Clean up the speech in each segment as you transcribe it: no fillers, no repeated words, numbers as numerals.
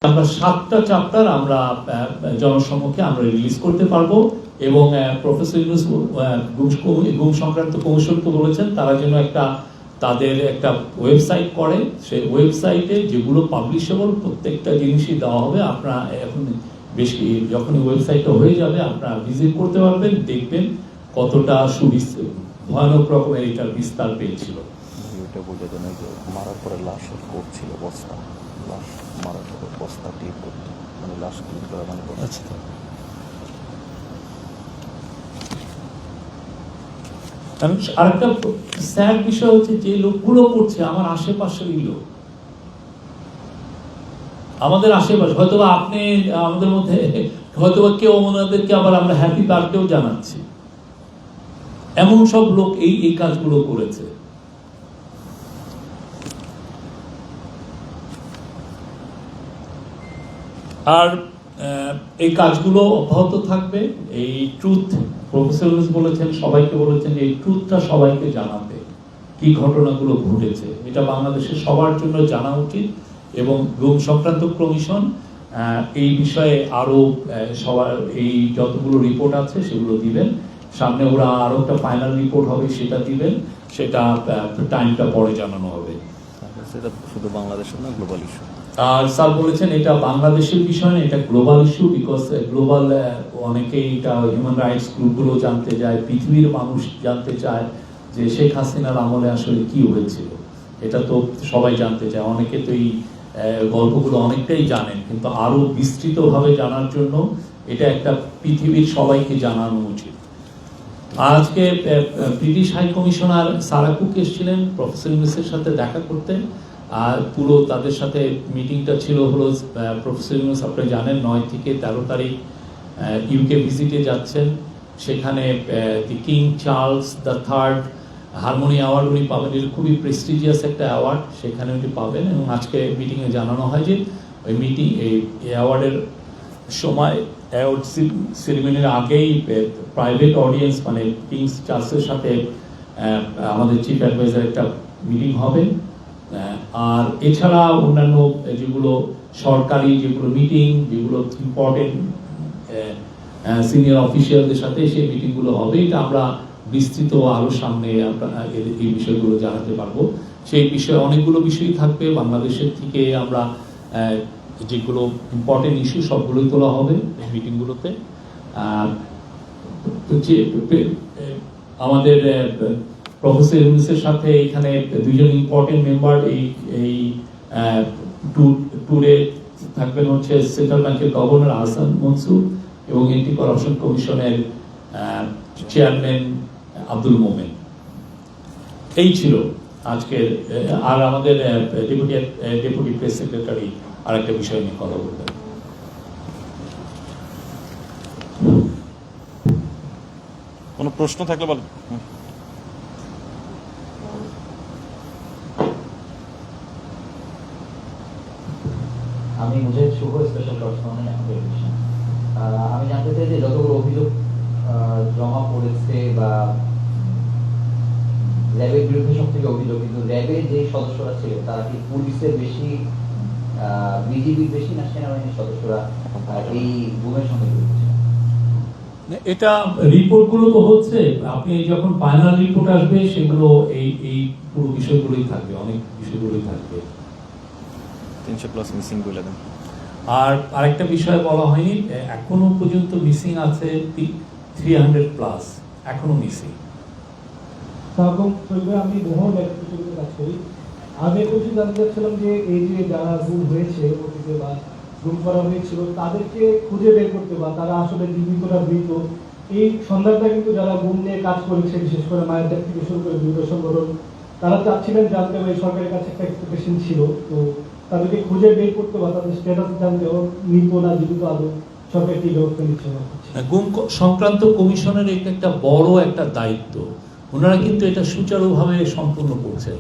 আমরা 7টা চ্যাপ্টার আমরা জনসম্মুখে আমরা রিলিজ করতে পারবো এবং প্রফেসর ইউনূস গুম সংক্রান্ত কৌশলকে বলেছেন তারা যেন তাদের একটা ওয়েবসাইট করে, সেই ওয়েবসাইটে যেগুলো পাবলিশেবল প্রত্যেকটা জিনিসই দেওয়া হবে। আপনারা এখন বেশি যখন ওয়েবসাইটটা হয়ে যাবে আপনারা ভিজিট করতে পারবেন, দেখবেন কতটা ভয়ানক রকমের এটার বিস্তার পেয়েছিল। ভিডিওটা বলে দেন যে মারার পরে লাশের কোট ছিল, বস্তা, লাশ মারার পরে বস্তা টিপ করতো, মানে লাশ ক্লিন করা মানে আচ্ছা, আরেকটা স্যাড বিষয় হচ্ছে যে লোকগুলো করছে আমার আশেপাশেরই লোক, আমাদের আশেপাশে। হয়তোবা আপনি আমাদের মধ্যে হয়তোবা কেউ ওনাদেরকে আবার আমরা হ্যাপি বার্থডেও জানাচ্ছি, এমন সব লোক এই কাজগুলো করেছে। আর এই কাজগুলো অব্যাহত থাকবে। এই ট্রুথ প্রফেসর ইউনূস বলেছেন, সবাইকে বলেছেন যে এই ট্রুথটা সবাইকে জানাতে, কি ঘটনাগুলো ঘটেছে এটা বাংলাদেশের সবার জন্য জানা উচিত। এবং গুম সংক্রান্ত কমিশন এই বিষয়ে আরো সবার এই যতগুলো রিপোর্ট আছে সেগুলো দিবেন সামনে, ওরা আরো একটা ফাইনাল রিপোর্ট হবে সেটা দিবেন, সেটা টাইমটা পরে জানানো হবে। সেটা শুধু বাংলাদেশের না, গ্লোবাল ইস্যু। আর স্যার বলেছেন এটা বাংলাদেশের বিষয় না, এটা গ্লোবাল ইস্যু, বিকজ গ্লোবাল অনেকেই এটা হিউম্যান রাইটস গ্রুপগুলো জানতে যায়, পৃথিবীর মানুষ জানতে চায় যে শেখ হাসিনার আমলে আসলে কি হয়েছিল, এটা তো সবাই জানতে চায়। অনেকে তো এই গল্পগুলো অনেকটাই জানেন, কিন্তু আরো বিস্তৃতভাবে জানার জন্য এটা একটা পৃথিবীর সবাইকে জানানো উচিত। আজকে British high commissioner Sarah Cook এসেছিলেন প্রফেসর ইউনূসের সাথে দেখা করতে, আর পুরো তাদের সাথে মিটিংটা ছিল হলো প্রফেসর ইউনূস আপনি জানেন 9 থেকে 13 তারিখ ইউকে ভিজিটে যাচ্ছেন। সেখানে the king Charles the third harmony award উনি পাবেন, এটা খুবই প্রেস্টিজিয়াস একটা অ্যাওয়ার্ড, সেখানে উনি পাবেন। এবং আজকে মিটিংয়ে জানানো হয় যে ওই এই অ্যাওয়ার্ডের সময় অ্যাওয়ার্ড সেরিমনির আগেই প্রাইভেট অডিয়েন্স মানে কিংস চার্লসের সাথে আমাদের চিফ অ্যাডভাইজার একটা মিটিং হবে। আর এছাড়া অন্যান্য যেগুলো সরকারি যেগুলো মিটিং, যেগুলো ইম্পর্টেন্ট সিনিয়র অফিসিয়ালদের সাথে সেই মিটিংগুলো হবে। এটা আমরা বিস্তৃত আরো সামনে এই বিষয়গুলো জানাতে পারবো। সেই বিষয়ে অনেকগুলো বিষয় থাকবে বাংলাদেশের থেকে, আমরা যেগুলো ইম্পর্টেন্ট ইস্যু সবগুলোই তোলা হবে এই মিটিংগুলোতে। আমাদের প্রফেসর ইউনূসের সাথে এখানে দুইজন ইম্পর্টেন্ট মেম্বার এই ট্যুরে থাকবেন হচ্ছে সেন্ট্রাল ব্যাংকের গভর্নর আহসান মনসুর এবং এন্টি করাপশন কমিশনের চেয়ারম্যান আব্দুল মোমেন। এই ছিল আজকের। আর আমাদের ডেপুটি প্রেস সেক্রেটারি আর একটা বিষয় নিয়ে কথা বলবেন। কোনো প্রশ্ন থাকলে বল। আমি মুজাহিদ শুভ, স্পেশাল করেসপন্ডেন্ট অ্যাপ্লিকেশন। আমি জানতে চাই যে যতগুলো অভিযোগ জমা পড়েছে বা র্যাবের বিরুদ্ধে সব থেকে অভিযোগ, কিন্তু র্যাবের যে সদস্যরা ছিল তারা কি পুলিশের বেশি, বিজিবির বেশি না সেনাবাহিনীর সদস্যরা এই গুমের সঙ্গে জড়িত ছিল? এটা রিপোর্টগুলো তো হচ্ছে, আপনি যখন ফাইনাল রিপোর্ট আসবে সেগুলো এই পুরো বিষয়গুলোই থাকবে, অনেক বিষয়গুলোই থাকবে। 300+ মিসিং বলে দেন। আর আরেকটা বিষয় বলা হয়নি, এখনো পর্যন্ত মিসিং আছে 300+, এখনো মিসিং। আমি মোহন ব্যক্তিগত কাজ করি। আমি একটু জানতে চাচ্ছিলাম যে এই যে যারা গুম হয়েছে অতীতে বা গুম করা হয়েছিল তাদেরকে খুঁজে বের করতে বা তারা আসলে জীবিত না মৃত, এই সন্ধানটা কিন্তু যারা গুম নিয়ে কাজ করেছে, বিশেষ করে মায়ের দেখ থেকে শুরু করে বিভিন্ন সংগঠন, তারা চাচ্ছিলেন জানতে হবে, সরকারের কাছে একটা এক্সপেকটেশন ছিল, তো তাদেরকে খুঁজে বের করতে বা তাদের স্ট্যাটাস জানতে মৃত না জীবিত আদৌ সরকার কি ব্যবস্থা নিচ্ছে। গুম সংক্রান্ত কমিশনের একটা বড় একটা দায়িত্ব, ওনারা কিন্তু এটা সুচারুভাবে সম্পূর্ণ করছেন।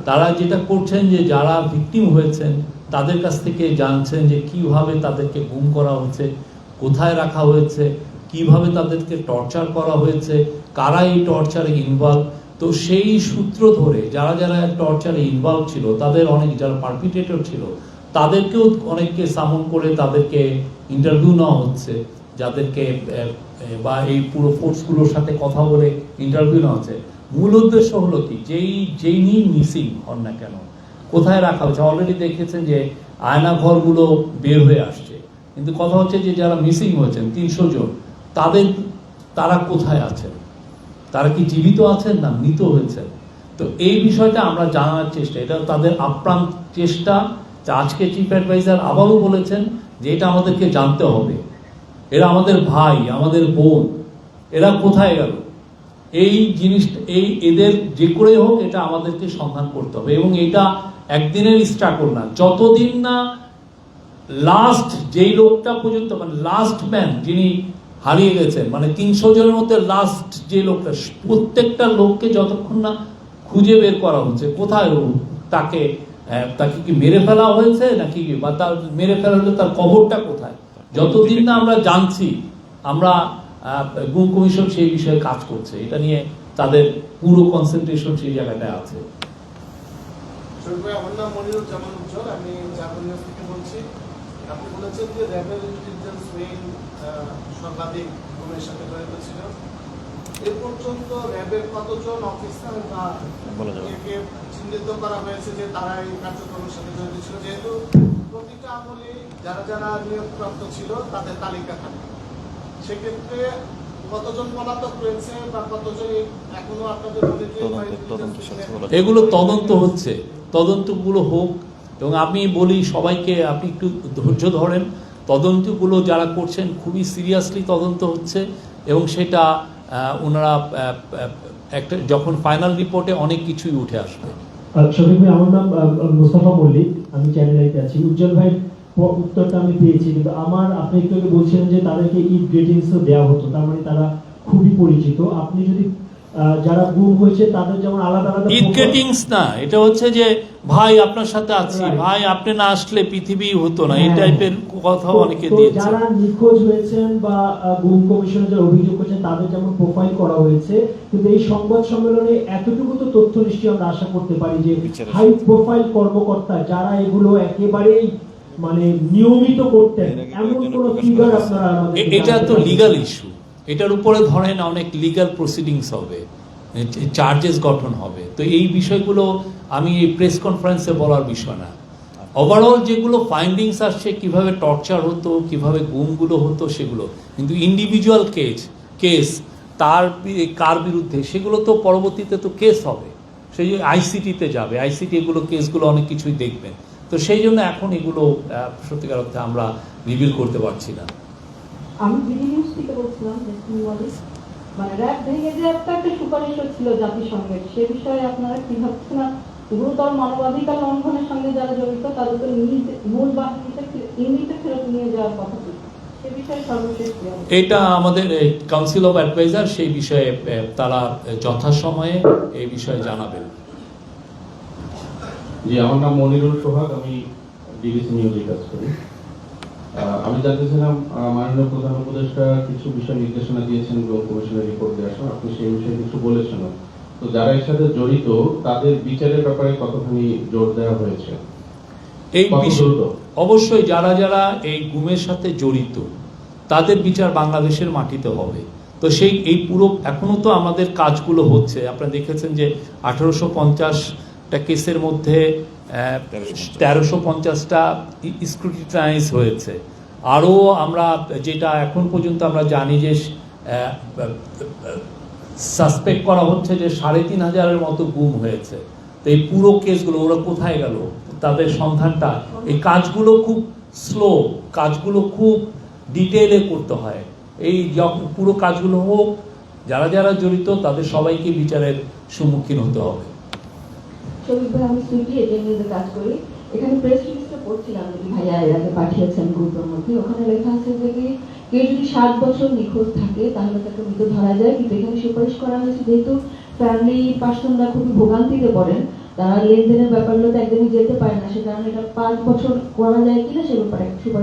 তারা যেটা করছেন যে যারা ভিকটিম হয়েছেন তাদের কাছ থেকে জানছেন যে কিভাবে তাদেরকে গুম করা হয়েছে, কোথায় রাখা হয়েছে, কিভাবে তাদেরকে টর্চার করা হয়েছে, কারা এই টর্চারে ইনভলভ। তো সেই সূত্র ধরে যারা যারা টর্চারে ইনভলভ ছিল তাদের অনেক, যারা পারপিটেটর ছিল তাদেরকেও অনেককে সামন করে তাদেরকে ইন্টারভিউ নেওয়া হচ্ছে, যাদেরকে বা এই পুরো ফোর্সগুলোর সাথে কথা বলে ইন্টারভিউ নেওয়া হচ্ছে। মূল উদ্দেশ্য হলো কি, যেই নিয়ে মিসিং হন না কেন কোথায় রাখা হচ্ছে। অলরেডি দেখেছেন যে আয়না ঘরগুলো বের হয়ে আসছে, কিন্তু কথা হচ্ছে যে যারা মিসিং হয়েছেন 300 জন, তারা কোথায় আছেন, তারা কি জীবিত আছেন না মৃত হয়েছেন। তো এই বিষয়টা আমরা জানার চেষ্টা, এটা তাদের আপ্রাণ চেষ্টা। আজকে চিফ অ্যাডভাইজার আবারও বলেছেন যে এটা আমাদেরকে জানতে হবে, এরা আমাদের ভাই, আমাদের বোন, এরা কোথায় গেল। এই জিনিসটা এদের যে করে হোক এটা আমাদেরকে সন্ধান করতে হবে, এবং এটা একদিনের স্ট্রাগল না, যতদিন না লাস্ট যেই লোকটা পর্যন্ত, মানে লাস্ট ম্যান যিনি হারিয়ে গেছেন, মানে 300 জনের মধ্যে লাস্ট যে লোকটা, প্রত্যেকটা লোককে যতক্ষণ না খুঁজে বের করা হচ্ছে কোথায় তাকে কি মেরে ফেলা হয়েছে নাকি, বা তার মেরে ফেলা হলে তার কবরটা কোথায়, যতদিন না আমরা জানছি, আমরা গুম কমিশন সেই বিষয়ে কাজ করছে, এটা নিয়ে তাদের পুরো কনসেন্ট্রেশন সেই জায়গাটায় আছে। আমার নাম মনিরুজ্জামান উজ্জ্বল, আমি জাতীয় নিউজ থেকে বলছি। আপনি বলেছেন যে র্যাবের ইন্টেলিজেন্স উইং সর্বাধিক গুমের সাথে জড়িত ছিল। এ পর্যন্ত র্যাবের কতজন অফিসার বা একে চিহ্নিত করা হয়েছে যে তারা এই কার্যক্রমের সাথে জড়িত ছিল, যেহেতু প্রতিটা আমলে যারা যারা নিয়োগপ্রাপ্ত ছিল তাদের তালিকা থাকে, সেক্ষেত্রে কতজন পলাতক রয়েছে বা কতজন এখনো আপনাদের এগুলো তদন্ত হচ্ছে, তদন্তগুলো হোক। এবং আমি বলি সবাইকে, আপনি একটু ধৈর্য ধরেন, তদন্তগুলো যারা করছেন খুবই সিরিয়াসলি তদন্ত হচ্ছে, এবং সেটা ওনারা একটা যখন ফাইনাল রিপোর্টে অনেক কিছুই উঠে আসবে। শফিক ভাই, আমার নাম মোস্তফা মল্লিক, আমি চ্যানেলাইতে আছি। উজ্জ্বল ভাই উত্তরটা আমি পেয়েছি, কিন্তু আপনি একটু আগে বলছিলেন যে তাদেরকে ঈদ গ্রিটিংসও দেওয়া হতো, তার মানে তারা খুবই পরিচিত। আপনি যদি যারা গুম হয়েছে তাদের যেমন আলাদা আলাদা ঈদ গ্রিটিংস না, এটা হচ্ছে যে ভাই আপনার সাথে আছি, ভাই আপনি না আসলে পৃথিবী হতো না, এই টাইপের কথা অনেকে দিয়েছে। যারা নিখোঁজ হয়েছেন বা গুম কমিশনে যারা অভিযোগ করেছেন তাদের যেমন প্রোফাইল করা হয়েছে, কিন্তু এই সংবাদ সম্মেলনে এতটুকু তো তথ্য নিশ্চয়ই আমরা আশা করতে পারি যে হাই প্রোফাইল কর্মকর্তা যারা এগুলো একেবারেই মানে নিয়মিত করতেন, এমন কোন ফিগার আপনারা আমাদের। এটা তো লিগ্যাল ইস্যু, এটার উপরে ধরেন অনেক লিগ্যাল প্রসিডিংস হবে, চার্জেস গঠন হবে। তো এই বিষয়গুলো আমি এই প্রেস কনফারেন্সে বলার বিষয় না। ওভারঅল যেগুলো ফাইন্ডিংস আসছে, কিভাবে টর্চার হতো, কিভাবে গুমগুলো হতো, সেগুলো কিন্তু ইন্ডিভিজুয়াল কেস তার কার বিরুদ্ধে, সেগুলো তো পরবর্তীতে তো কেস হবে, সেই আইসিটিতে যাবে, আইসিটি এগুলো কেসগুলো অনেক কিছুই দেখবেন। তো সেই জন্য এখন এগুলো সত্যিকার অর্থে আমরা রিভিল করতে পারছি না। আমি বিডি নিউজ থেকে বলছিলাম, মানে র্যাব ভেঙে যে একটা সুপারিশ ছিল জাতিসংঘের, সে বিষয়ে আপনারা কি ভাবছেন? গুরুতর মানবাধিকার লঙ্ঘনের সঙ্গে যারা জড়িত তাদেরকে মূল বাহিনীতে ইউনিটে ফেরত নিয়ে যাওয়ার কথা ছিল, সে বিষয়ে সর্বশেষ এটা আমাদের কাউন্সিল অফ অ্যাডভাইজার সেই বিষয়ে তারা যথাসময়ে এই বিষয়ে জানাবেন। জি, আমার নাম মনিরুল সোহাগ, আমি ডিবিসি নিউজে কাজ করি। আমি জানতে চাইলাম, মাননীয় প্রধান উপদেষ্টা কিছু বিষয় নির্দেশনা দিয়েছেন গুম কমিশনের রিপোর্ট দেওয়ার সময়, আপনি সেই বিষয়ে কিছু বলেছেন। তো যারা এর সাথে জড়িত তাদের বিচারের ব্যাপারে কতখানি জোর দেওয়া হয়েছে? এই বিষয় অবশ্যই যারা যারা এই গুমের সাথে জড়িত তাদের বিচার বাংলাদেশের মাটিতে হবে। তো এই পুরো এখনো তো আমাদের কাজগুলো হচ্ছে। আপনারা দেখেছেন যে 1850টা কেসের মধ্যে 1350টা স্ক্রুটিনাইজ হয়েছে। আরও আমরা যেটা এখন পর্যন্ত আমরা জানি যে সাসপেক্ট করা হচ্ছে যে 3500-এর মতো গুম হয়েছে। তো এই পুরো কেসগুলো ওরা কোথায় গেল, তাদের সন্ধানটা, এই কাজগুলো খুব স্লো, কাজগুলো খুব ডিটেইলে করতে হয়। এই পুরো কাজগুলো হোক, যারা যারা জড়িত তাদের সবাইকে বিচারের সম্মুখীন হতে হবে। আমি সুইটি এজেন্সিতে কাজ করি। এখানে প্রেস রিলিজটা পড়ছিলাম যদি ভাইয়া এর আগে পাঠিয়েছেন গ্রুপের মধ্যে, ওখানে লেখা আছে যে কেউ যদি 7 বছর নিখোঁজ থাকে তাহলে তাকে মৃত ধরা যায়, কিন্তু এখানে সুপারিশ করা হয়েছে যেহেতু ফ্যামিলি পার্সনরা খুবই ভোগান্তিতে পড়েন, তারা লেনদেনের ব্যাপারগুলোতে একদমই যেতে পারে না, সে কারণে এটা 5 বছর করা যায় কিনা সে ব্যাপারে সুপারিশ